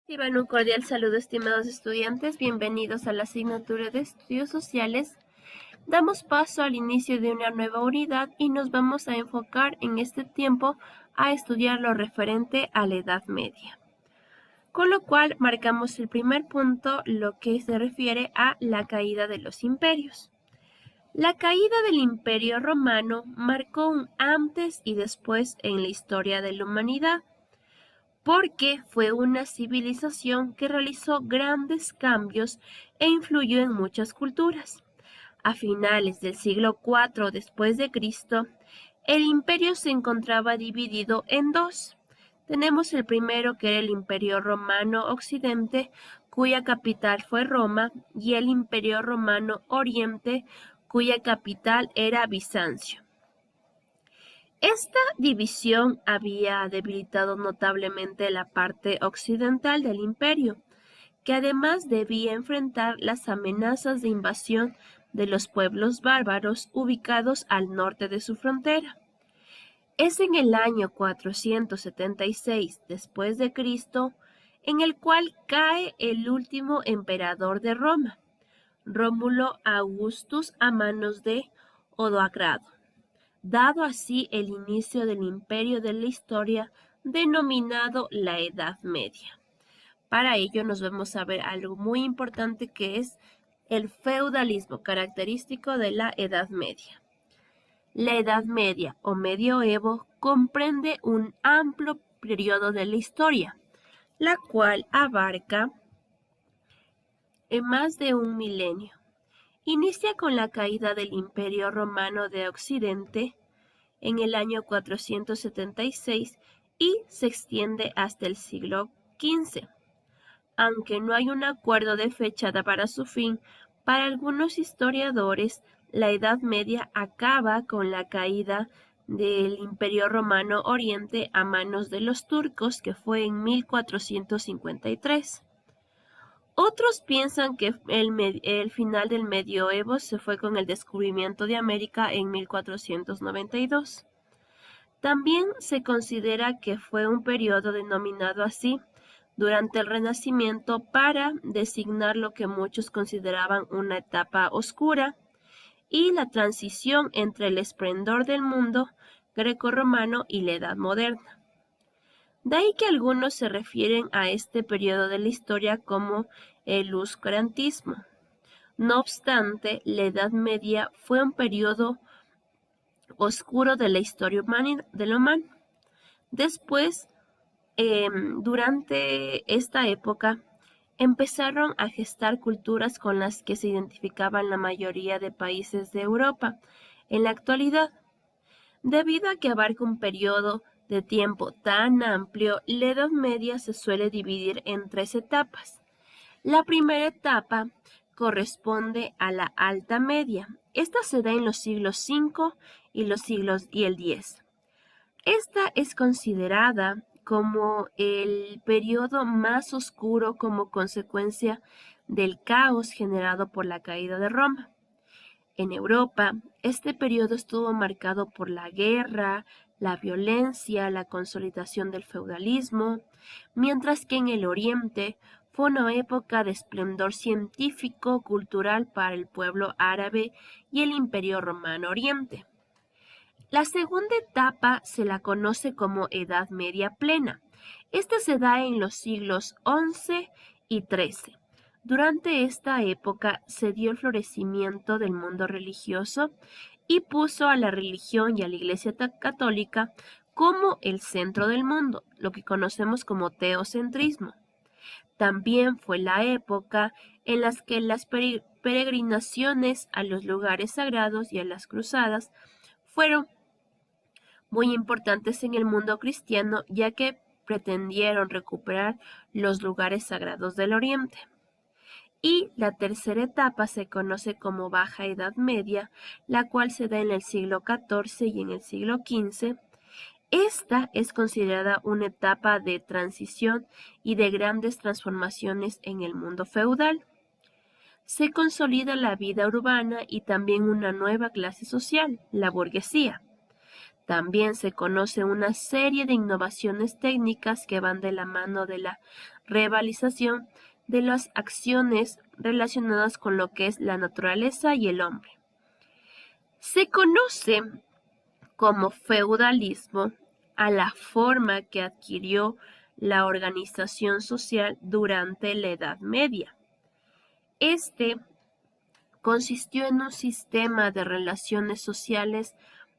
Reciban un cordial saludo, estimados estudiantes. Bienvenidos a la asignatura de Estudios Sociales. Damos paso al inicio de una nueva unidad y nos vamos a enfocar en este tiempo a estudiar lo referente a la Edad Media. Con lo cual marcamos el primer punto, lo que se refiere a la caída de los imperios. La caída del Imperio Romano marcó un antes y después en la historia de la humanidad, porque fue una civilización que realizó grandes cambios e influyó en muchas culturas. A finales del siglo IV después de Cristo, el imperio se encontraba dividido en dos. Tenemos el primero, que era el Imperio Romano Occidente, cuya capital fue Roma, y el Imperio Romano Oriente, cuya capital era Bizancio. Esta división había debilitado notablemente la parte occidental del imperio, que además debía enfrentar las amenazas de invasión de los pueblos bárbaros ubicados al norte de su frontera. Es en el año 476 después de Cristo en el cual cae el último emperador de Roma, Rómulo Augustus, a manos de Odoacrado, dado así el inicio del imperio de la historia denominado la Edad Media. Para ello nos vamos a ver algo muy importante, que es el feudalismo, característico de la Edad Media. La Edad Media o medioevo comprende un amplio periodo de la historia, la cual abarca más de un milenio. Inicia con la caída del Imperio Romano de Occidente en el año 476 y se extiende hasta el siglo XV. Aunque no hay un acuerdo de fecha para su fin, para algunos historiadores la Edad Media acaba con la caída del Imperio Romano Oriente a manos de los turcos, que fue en 1453. Otros piensan que el final del medioevo se fue con el descubrimiento de América en 1492. También se considera que fue un periodo denominado así durante el Renacimiento para designar lo que muchos consideraban una etapa oscura y la transición entre el esplendor del mundo grecorromano y la Edad Moderna. De ahí que algunos se refieren a este periodo de la historia como el oscurantismo. No obstante, la Edad Media fue un periodo oscuro de la historia del humano. Después, durante esta época, empezaron a gestar culturas con las que se identificaban la mayoría de países de Europa en la actualidad. Debido a que abarca un periodo de tiempo tan amplio, la Edad Media se suele dividir en tres etapas. La primera etapa corresponde a la Alta Media. Esta se da en los siglos V y el X. Esta es considerada como el periodo más oscuro como consecuencia del caos generado por la caída de Roma. En Europa, este periodo estuvo marcado por la guerra, la violencia, la consolidación del feudalismo, mientras que en el Oriente fue una época de esplendor científico, cultural para el pueblo árabe y el Imperio Romano Oriente. La segunda etapa se la conoce como Edad Media Plena. Esta se da en los siglos XI y XIII. Durante esta época se dio el florecimiento del mundo religioso y puso a la religión y a la Iglesia católica como el centro del mundo, lo que conocemos como teocentrismo. También fue la época en la que las peregrinaciones a los lugares sagrados y a las cruzadas fueron muy importantes en el mundo cristiano, ya que pretendieron recuperar los lugares sagrados del Oriente. Y la tercera etapa se conoce como Baja Edad Media, la cual se da en el siglo XIV y en el siglo XV. Esta es considerada una etapa de transición y de grandes transformaciones en el mundo feudal. Se consolida la vida urbana y también una nueva clase social, la burguesía. También se conoce una serie de innovaciones técnicas que van de la mano de la revalorización de las acciones relacionadas con lo que es la naturaleza y el hombre. Se conoce como feudalismo a la forma que adquirió la organización social durante la Edad Media. Este consistió en un sistema de relaciones sociales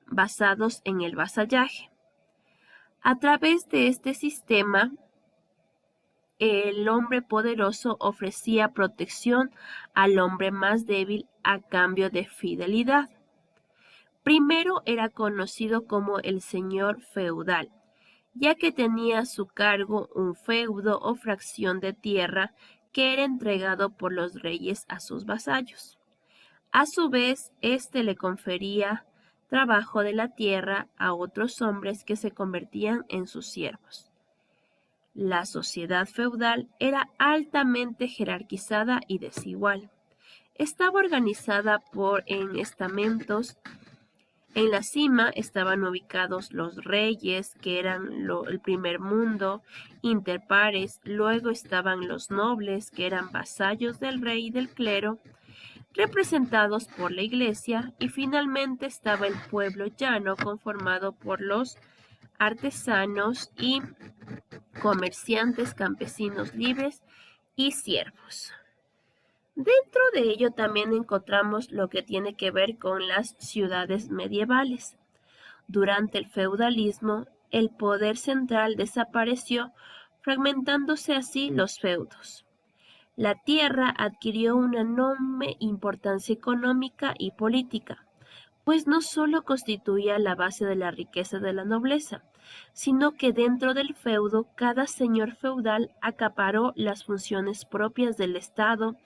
basados en el vasallaje. A través de este sistema, el hombre poderoso ofrecía protección al hombre más débil a cambio de fidelidad. Primero era conocido como el señor feudal, ya que tenía a su cargo un feudo o fracción de tierra que era entregado por los reyes a sus vasallos. A su vez, éste le confería trabajo de la tierra a otros hombres que se convertían en sus siervos. La sociedad feudal era altamente jerarquizada y desigual. Estaba organizada en estamentos. En la cima estaban ubicados los reyes, que eran el primer mundo, interpares, luego estaban los nobles, que eran vasallos del rey y del clero, representados por la iglesia, y finalmente estaba el pueblo llano, conformado por los artesanos y comerciantes, campesinos libres y siervos. Dentro de ello también encontramos lo que tiene que ver con las ciudades medievales. Durante el feudalismo, el poder central desapareció, fragmentándose así los feudos. La tierra adquirió una enorme importancia económica y política, pues no solo constituía la base de la riqueza de la nobleza, sino que dentro del feudo cada señor feudal acaparó las funciones propias del Estado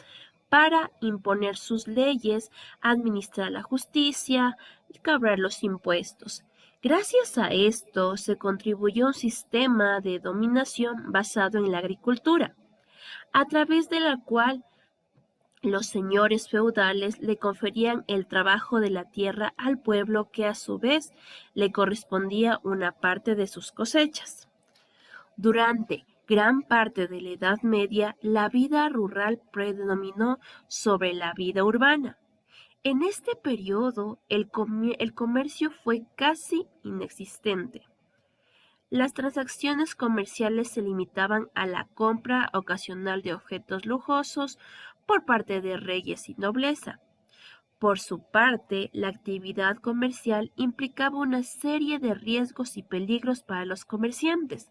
para imponer sus leyes, administrar la justicia y cobrar los impuestos. Gracias a esto se contribuyó a un sistema de dominación basado en la agricultura, a través de la cual los señores feudales le conferían el trabajo de la tierra al pueblo, que a su vez le correspondía una parte de sus cosechas. Durante gran parte de la Edad Media, la vida rural predominó sobre la vida urbana. En este periodo, el comercio fue casi inexistente. Las transacciones comerciales se limitaban a la compra ocasional de objetos lujosos por parte de reyes y nobleza. Por su parte, la actividad comercial implicaba una serie de riesgos y peligros para los comerciantes,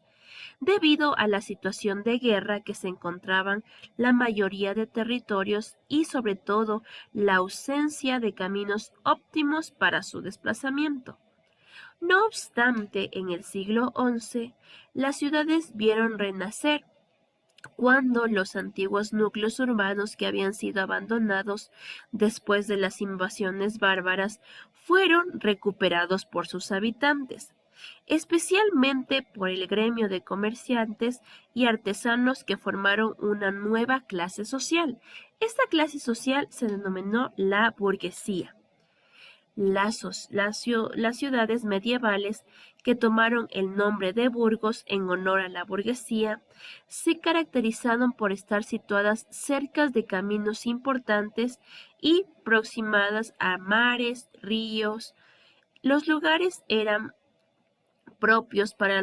debido a la situación de guerra que se encontraban la mayoría de territorios y sobre todo la ausencia de caminos óptimos para su desplazamiento. No obstante, en el siglo XI, las ciudades vieron renacer cuando los antiguos núcleos urbanos que habían sido abandonados después de las invasiones bárbaras fueron recuperados por sus habitantes, especialmente por el gremio de comerciantes y artesanos, que formaron una nueva clase social. Esta clase social se denominó la burguesía. Las ciudades medievales, que tomaron el nombre de Burgos en honor a la burguesía, se caracterizaron por estar situadas cerca de caminos importantes y proximadas a mares, ríos. Los lugares eran propios para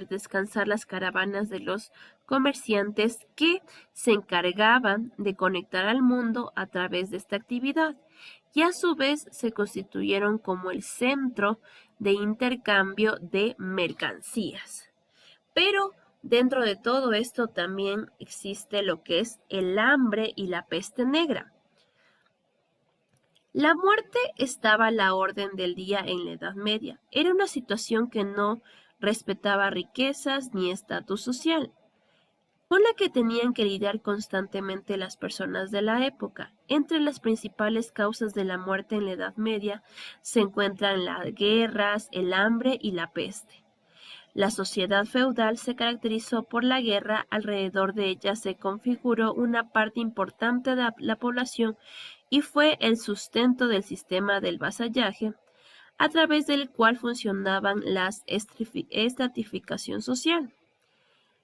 descansar las caravanas de los comerciantes, que se encargaban de conectar al mundo a través de esta actividad, y a su vez se constituyeron como el centro de intercambio de mercancías. Pero dentro de todo esto también existe lo que es el hambre y la peste negra. La muerte estaba a la orden del día en la Edad Media. Era una situación que no respetaba riquezas ni estatus social, con la que tenían que lidiar constantemente las personas de la época. Entre las principales causas de la muerte en la Edad Media se encuentran las guerras, el hambre y la peste. La sociedad feudal se caracterizó por la guerra. Alrededor de ella se configuró una parte importante de la población y fue el sustento del sistema del vasallaje, a través del cual funcionaban las estratificación social.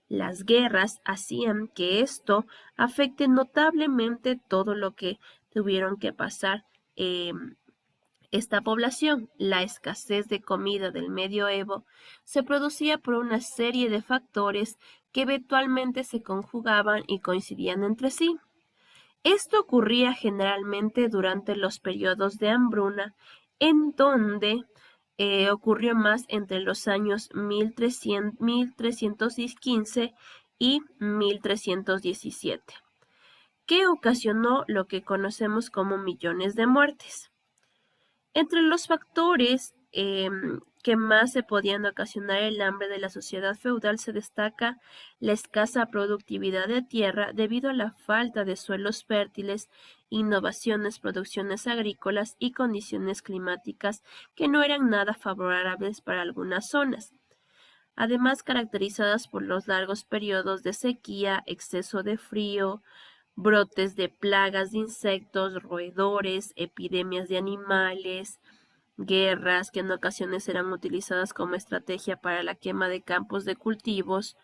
Las guerras hacían que esto afecte notablemente todo lo que tuvieron que pasar esta población. La escasez de comida del medioevo se producía por una serie de factores que eventualmente se conjugaban y coincidían entre sí. Esto ocurría generalmente durante los periodos de hambruna, en donde ocurrió más entre los años 1315 y 1317, que ocasionó lo que conocemos como millones de muertes. Entre los factores que más se podían ocasionar el hambre de la sociedad feudal se destaca la escasa productividad de tierra debido a la falta de suelos fértiles, innovaciones, producciones agrícolas y condiciones climáticas que no eran nada favorables para algunas zonas, además caracterizadas por los largos periodos de sequía, exceso de frío, brotes de plagas de insectos, roedores, epidemias de animales, guerras que en ocasiones eran utilizadas como estrategia para la quema de campos de cultivos,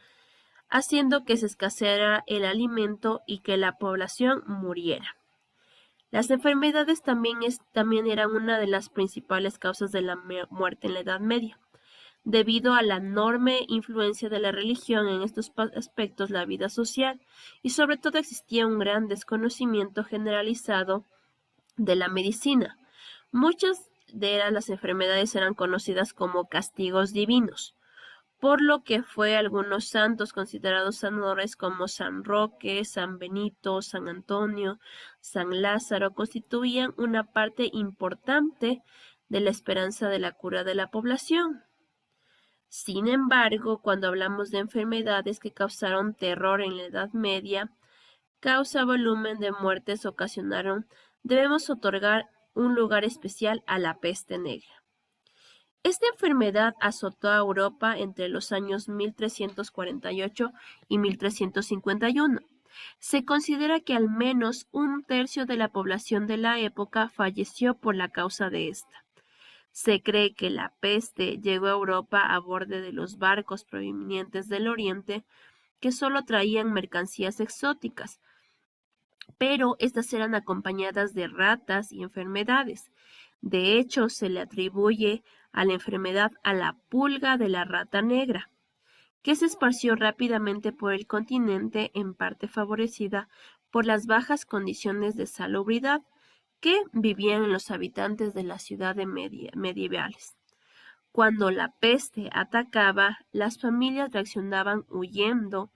haciendo que se escaseara el alimento y que la población muriera. Las enfermedades también eran una de las principales causas de la muerte en la Edad Media. Debido a la enorme influencia de la religión en estos aspectos la vida social, y sobre todo existía un gran desconocimiento generalizado de la medicina. Muchas de las enfermedades eran conocidas como castigos divinos, por lo que algunos santos considerados sanadores como San Roque, San Benito, San Antonio, San Lázaro constituían una parte importante de la esperanza de la cura de la población. Sin embargo, cuando hablamos de enfermedades que causaron terror en la Edad Media, causa volumen de muertes ocasionaron, debemos otorgar un lugar especial a la peste negra. Esta enfermedad azotó a Europa entre los años 1348 y 1351. Se considera que al menos un tercio de la población de la época falleció por la causa de esta. Se cree que la peste llegó a Europa a bordo de los barcos provenientes del Oriente que solo traían mercancías exóticas, pero estas eran acompañadas de ratas y enfermedades. De hecho, se le atribuye a la enfermedad a la pulga de la rata negra, que se esparció rápidamente por el continente, en parte favorecida por las bajas condiciones de salubridad que vivían los habitantes de las ciudades medievales. Cuando la peste atacaba, las familias reaccionaban huyendo,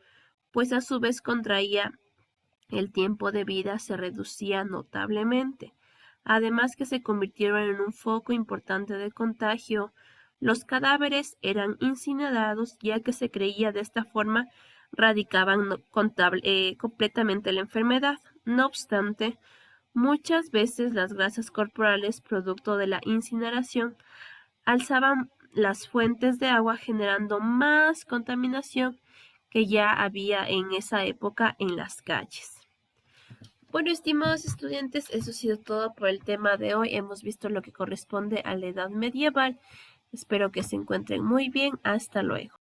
pues a su vez contraía el tiempo de vida se reducía notablemente. Además que se convirtieron en un foco importante de contagio, los cadáveres eran incinerados ya que se creía de esta forma radicaban completamente la enfermedad. No obstante, muchas veces las grasas corporales producto de la incineración alzaban las fuentes de agua generando más contaminación que ya había en esa época en las calles. Bueno, estimados estudiantes, eso ha sido todo por el tema de hoy. Hemos visto lo que corresponde a la edad medieval. Espero que se encuentren muy bien. Hasta luego.